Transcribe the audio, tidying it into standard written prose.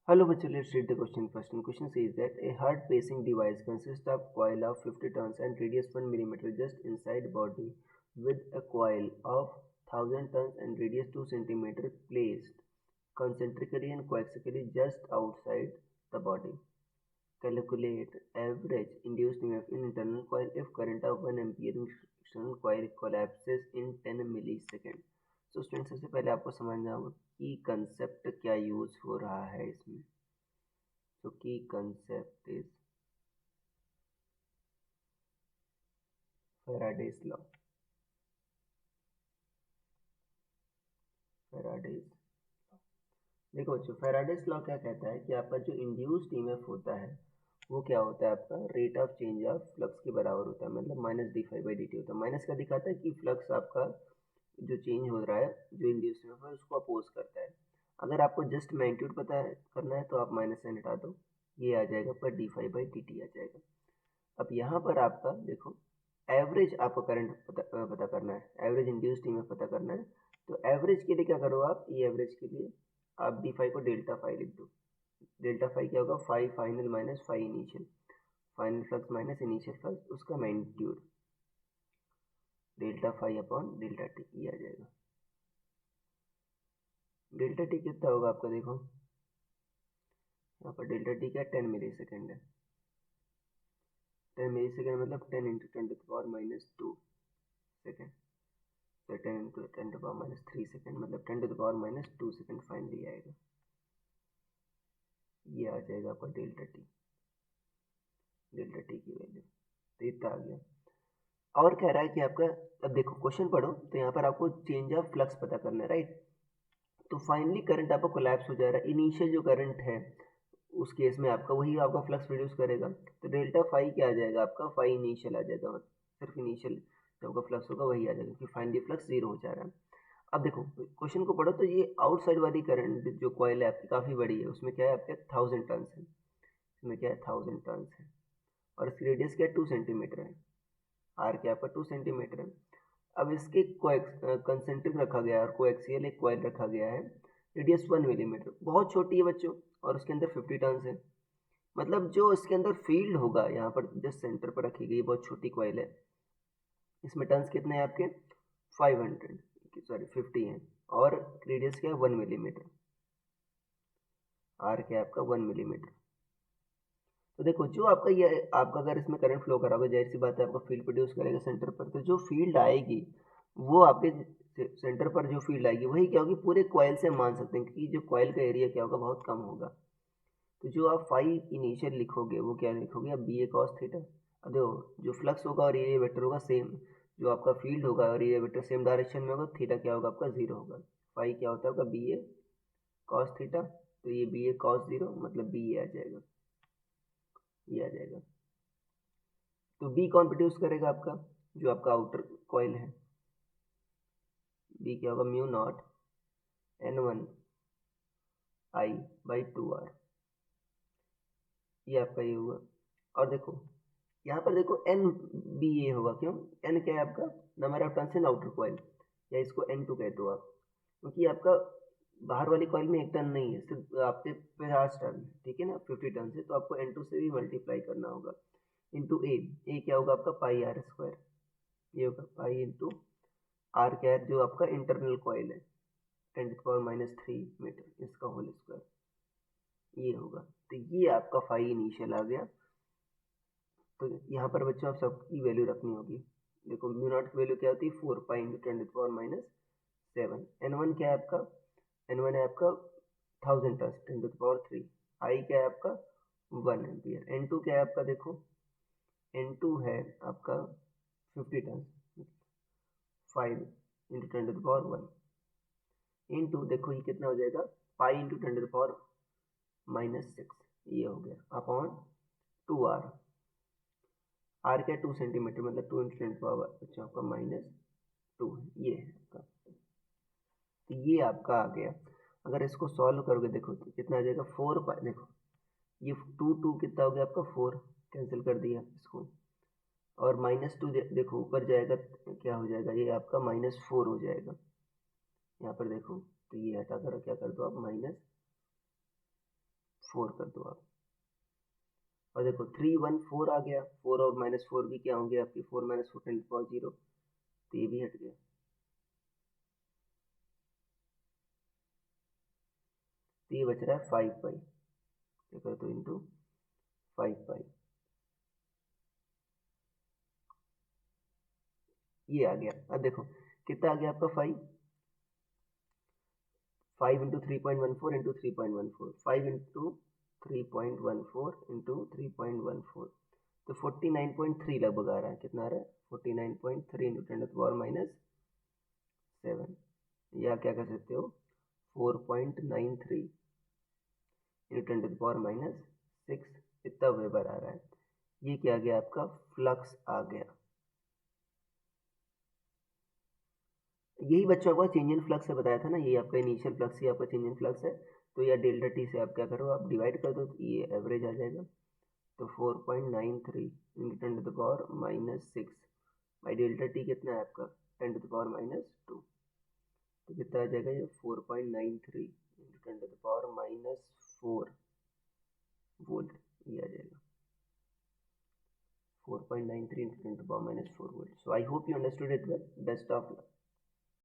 Hello, bachcho, let's read the question first. And question says that a heart pacing device consists of coil of 50 turns and radius 1 millimeter just inside body with a coil of 1000 turns and radius 2 centimeter placed concentrically and coaxially just outside the body. Calculate average induced EMF in internal coil if current of 1 ampere in external coil collapses in 10 millisecond. तो student सबसे पहले आपको समझना होगा कि concept क्या use हो रहा है इसमें. So key concept is Faraday's law. Faraday's देखो बच्चों, फेराडेस लॉ क्या कहता है कि आपका जो इंड्यूस्ड ईएमएफ होता है वो क्या होता है, आपका rate of change of flux के बराबर होता है. मतलब minus d phi by d t होता है. माइनस का दिखाता है कि फ्लक्स आपका जो चेंज हो रहा है जो इंड्यूस्ड ईएमएफ है उसको अपोज करता है. अगर आपको जस्ट मैग्नीट्यूड पता करना है तो आप माइनस साइन हटा दो, ये आ जाएगा आपका d phi by d t आ जाएगा. अब यहाँ पर आपका देखो एवरेज आपको करंट पता करना है, एवरेज इंड्यूस्ड ईएमएफ पता करना है. तो एवरेज के लिए क्या करो आप, ये एवरेज के लिए आप डी फाई को डेल्टा फाई लिख दो. डेल्टा फाई क्या होगा, phi final minus phi initial, final flux minus initial flux, उसका magnitude delta phi upon delta t, ये आ जाएगा. डेल्टा टी कितना होगा आपका, देखो यहाँ पर डेल्टा टी क्या 10 मिली सेकेंड है. 10 मिली सेकेंड मतलब 10 into 10 to the power minus 2 second. तो 10 into 10 to the power minus 3 second मतलब 10 to the power minus 2 second finally आएगा. ये आ जाएगा आपका डेल्टा टी, डेल्टा टी की वैल्यू. तो इतना आ गया. और कह रहा है कि आपका, अब देखो क्वेश्चन पढ़ो तो यहाँ पर आपको चेंज ऑफ फ्लक्स पता करना है, राइट. तो फाइनली करंट आपका कोलैप्स हो जा रहा है. इनिशियल जो करंट है उस केस में आपका वही आपका फ्लक्स प्रोड्यूस करेगा. तो डेल्टा फाई क्या आ जाएगा आपका, फाई इनिशियल आ जाएगा. सिर्फ इनिशियल जो आपका फ्लक्स होगा वही आ जाएगा क्योंकि फाइनली फ्लक्स जीरो हो जा रहा है. अब देखो क्वेश्चन को पढ़ो तो ये आउटसाइड वाली करंट जो कॉइल है आपकी काफ़ी बड़ी है, उसमें क्या है आपके 1000 टर्न्स है. इसमें क्या है 1000 टर्न्स है और इसकी रेडियस क्या है 2 सेंटीमीटर है. आर क्या आपका 2 सेंटीमीटर है. अब इसके कंसेंट्रिक रखा गया है और कोएक्सियल एक कॉइल रखा गया है, रेडियस 1 मिलीमीटर, बहुत छोटी है बच्चों, और उसके अंदर 50 टर्न्स है. मतलब जो इसके अंदर फील्ड होगा यहाँ पर जस्ट सेंटर पर रखी गई बहुत छोटी कॉइल है, इसमें टर्न्स कितने हैं आपके 500 सॉरी 50 हैं और रेडियस क्या है 1 मिलीमीटर. आर क्या है आपका 1 मिलीमीटर. तो देखो जो आपका ये आपका अगर इसमें करंट फ्लो करा होगा जाहिर सी बात है आपका फील्ड प्रोड्यूस करेगा सेंटर पर. तो जो फील्ड आएगी वो आपके सेंटर पर जो फील्ड आएगी वही क्या होगी पूरे कॉइल से मान सकते हैं क्योंकि जो कॉइल का एरिया क्या होगा बहुत कम होगा. तो जो आप फाइव इनिशियल लिखोगे वो क्या लिखोगे आप बी ए कॉस थीटा. अब देखो जो फ्लक्स होगा और एरिया वेक्टर होगा सेम, जो आपका फील्ड होगा और एरिया वेक्टर सेम डायरेक्शन में होगा, थीटा क्या होगा आपका जीरो होगा. फाइव क्या होता है आपका बी ए कॉस थीटा. तो ये बी ए कॉस जीरो मतलब बी ए आ जाएगा, ये आ जाएगा. तो बी कौन प्रोड्यूस करेगा आपका, जो आपका आउटर कॉइल है. बी क्या होगा mu naught n one I by 2 R, ये आपका ये हुआ. और देखो यहाँ पर देखो एन बी ए होगा, क्यों, एन क्या है आपका number of turns in outer coil, या इसको एन टू कहते हो आप, क्योंकि आपका बाहर वाली कॉइल में एक टर्न नहीं है, सिर्फ आपके 50 टर्न, ठीक है ना, 50 टर्न से, तो आपको एन टू से भी मल्टीप्लाई करना होगा. इंटू ए क्या होगा आपका पाई आर स्क्वायर, ये होगा पाई इंटू आर क्या है जो आपका इंटरनल कॉइल है 10⁻³ मीटर, इसका होल स्क्वायर, ये होगा. तो ये आपका फाई इनिशियल आ गया. तो यहाँ पर बच्चों आप सबकी वैल्यू रखनी होगी. देखो म्यू नॉट की वैल्यू क्या होती है 4 पाई इंटू 10⁻⁷. एन वन क्या है आपका, एन वन है आपका 1000 टर्न्स 10⁻3. आई क्या है आपका 1 एम्पियर. एन टू क्या है आपका, देखो एन टू है आपका 50 टर्न्स 5 इंटू 10⁻1 इंटू देखो ये कितना हो जाएगा पाई इंटू 10⁻⁻6, ये हो गया अपॉन 2 आर. आर क्या 2 सेंटीमीटर मतलब 2 इंटू 10 अच्छा आपका -2 है, ये है आपका. तो ये आपका आ गया. अगर इसको सॉल्व करोगे देखो तो कितना आ जाएगा 4 पाई, देखो ये 2 कितना हो गया आपका 4, कैंसिल कर दिया इसको, और -2 देखो ऊपर जाएगा क्या हो जाएगा ये आपका -4 हो जाएगा. यहाँ पर देखो तो ये हटा कर क्या कर दो आप 4 कर दो आप। और देखो 314 आ गया, 4 और -4 भी क्या होंगे आपकी, 4 - 4 10 to power 0, तो ये भी हट गया। तो ये बच रहा है 5 पाई, क्या कर दो इंटू 5 पाई, ये आ गया। अब देखो कितना आ गया आपका 5 इंटू 3.14 इंटू 3.14, 5 इंटू 3.14 इंटू 3.14, तो 49.3 लगभग आ रहा है। कितना आ रहा है 49.3 इंटू 10 to the power -7, या क्या कर सकते हो 4.93 इंटू 10 to the power -6, इतना वेबर आ रहा है। ये क्या आ गया आपका फ्लक्स आ गया। यही बच्चों को चेंज इन फ्लक्स से बताया था ना, ये आपका इनिशियल फ्लक्स ही आपका चेंज इन फ्लक्स है। तो या डेल्टा टी से आप क्या करो, आप डिवाइड कर दो, तो ये एवरेज आ जाएगा। तो 4.93 into 10 to the power -6 by delta T कितना है आपका 10 to the power -2, तो कितना आ जाएगा ये 4.93 into 10 to the power -4 volt, ये आ जाएगा 4.93 into 10 to the power -4 volt. So I hope you understood it well. Best of luck.